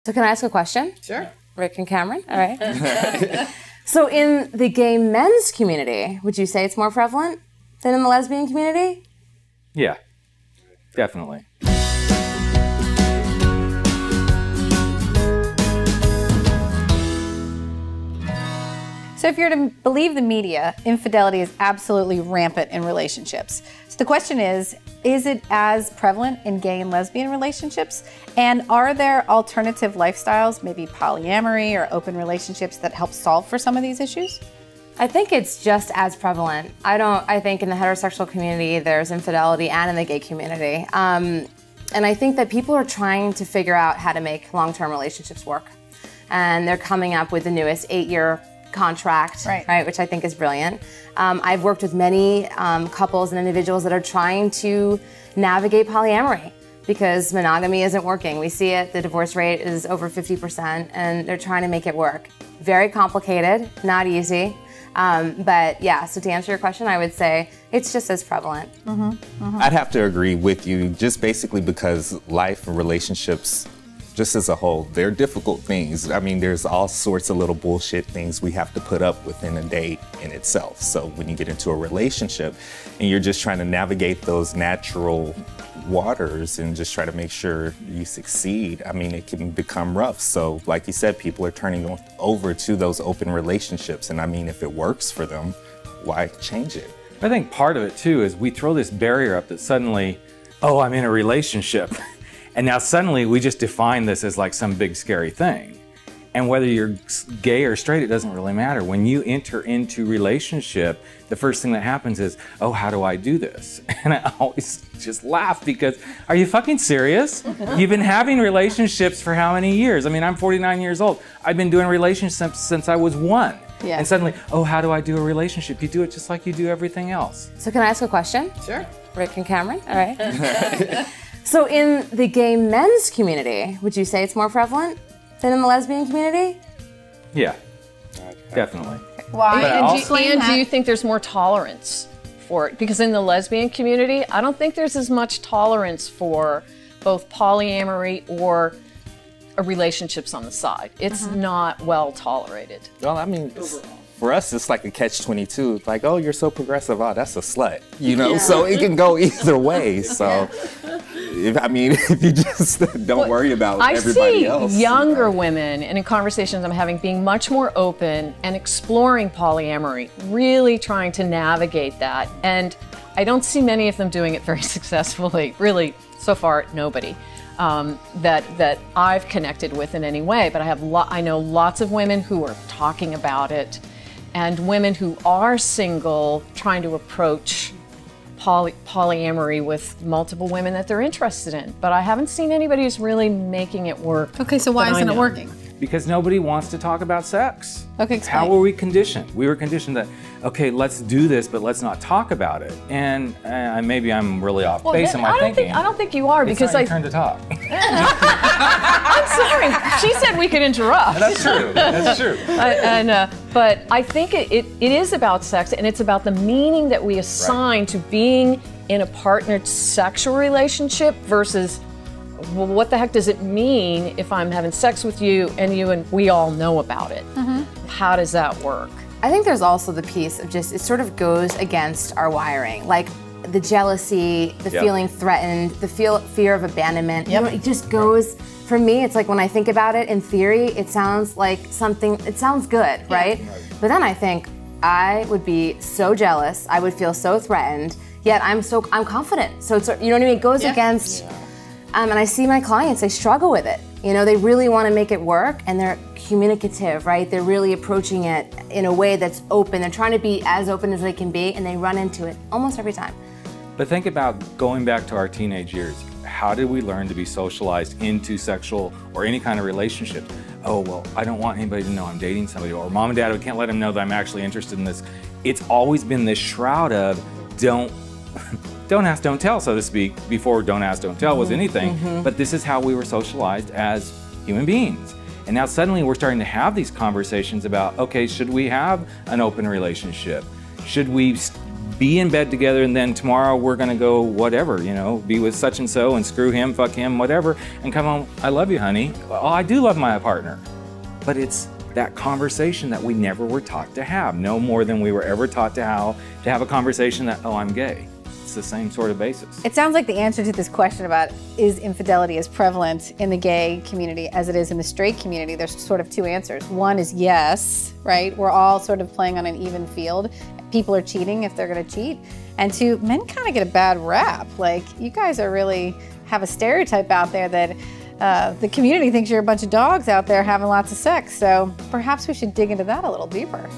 So can I ask a question? Sure. Rick and Cameron, all right. So in the gay men's community, would you say it's more prevalent than in the lesbian community? Yeah, definitely. So if you're to believe the media, infidelity is absolutely rampant in relationships. So the question is it as prevalent in gay and lesbian relationships? And are there alternative lifestyles, maybe polyamory or open relationships, that help solve for some of these issues? I think it's just as prevalent. I think in the heterosexual community, there's infidelity, and in the gay community. And I think that people are trying to figure out how to make long-term relationships work. And they're coming up with the newest 8-year contract, right, which I think is brilliant. I've worked with many couples and individuals that are trying to navigate polyamory because monogamy isn't working. We see it, the divorce rate is over 50%, and they're trying to make it work. Very complicated, not easy. But yeah, so to answer your question, I would say it's just as prevalent. I'd have to agree with you, just basically because life and relationships, just as a whole, they're difficult things. I mean, there's all sorts of little bullshit things we have to put up within a date in itself. So when you get into a relationship and you're just trying to navigate those natural waters and just try to make sure you succeed, I mean, it can become rough. So like you said, people are turning over to those open relationships. And I mean, if it works for them, why change it? I think part of it too is we throw this barrier up that suddenly, oh, I'm in a relationship. And now suddenly we just define this as like some big scary thing. And whether you're gay or straight, it doesn't really matter. When you enter into relationship, the first thing that happens is, oh, how do I do this? And I always just laugh because, are you fucking serious? You've been having relationships for how many years? I mean, I'm 49 years old. I've been doing relationships since I was 1. Yeah. And suddenly, oh, how do I do a relationship? You do it just like you do everything else. So can I ask a question? Sure. Rick and Cameron, all right. So in the gay men's community, would you say it's more prevalent than in the lesbian community? Yeah, definitely. Why? And do you think there's more tolerance for it? Because in the lesbian community, I don't think there's as much tolerance for both polyamory or relationships on the side. It's not well tolerated. Well, I mean, for us, it's like a catch-22. Like, oh, you're so progressive. Oh, that's a slut. You know, so it can go either way. So, if you just don't worry about everybody else. I see younger women, and in conversations I'm having, being much more open and exploring polyamory, really trying to navigate that. And I don't see many of them doing it very successfully. Really, so far, nobody. That I've connected with in any way. But I know lots of women who are talking about it, and women who are single trying to approach polyamory with multiple women that they're interested in. But I haven't seen anybody who's really making it work. Okay, so why isn't it working? Because nobody wants to talk about sex. Okay, explain. How were we conditioned? We were conditioned that, okay, let's do this, but let's not talk about it. And maybe I'm really off base in my thinking. I don't think you are, because it's not your turn to talk. I'm sorry. She said we could interrupt. That's true. That's true. But I think it is about sex, and it's about the meaning that we assign to being in a partnered sexual relationship versus, well, what the heck does it mean if I'm having sex with you and we all know about it? How does that work? I think there's also the piece of just, it sort of goes against our wiring. Like the jealousy, the feeling threatened, the fear of abandonment. You know, it just goes, for me, it's like when I think about it in theory, it sounds like something, it sounds good, right? But then I think, I would be so jealous, I would feel so threatened, yet I'm confident. So it's, you know what I mean? It goes against, and I see my clients, they struggle with it. You know, they really want to make it work, and they're communicative, right? They're really approaching it in a way that's open. They're trying to be as open as they can be, and they run into it almost every time. But think about going back to our teenage years. How did we learn to be socialized into sexual or any kind of relationship? Oh, well, I don't want anybody to know I'm dating somebody, or mom and dad, we can't let them know that I'm actually interested in this. It's always been this shroud of don't ask, don't tell, so to speak. Before don't ask, don't tell was anything, but this is how we were socialized as human beings. And now suddenly we're starting to have these conversations about, okay, should we have an open relationship? Should we be in bed together and then tomorrow we're gonna go whatever, be with such and so and screw him, fuck him, whatever, and come home, I love you, honey. Oh, I do love my partner. But it's that conversation that we never were taught to have, no more than we were ever taught to have a conversation that, oh, I'm gay. It's the same sort of basis. It sounds like the answer to this question about is infidelity as prevalent in the gay community as it is in the straight community, there's sort of two answers. One is yes, right? We're all sort of playing on an even field. People are cheating if they're gonna cheat. And two, men kind of get a bad rap. Like, you guys are really have a stereotype out there that the community thinks you're a bunch of dogs out there having lots of sex. So perhaps we should dig into that a little deeper.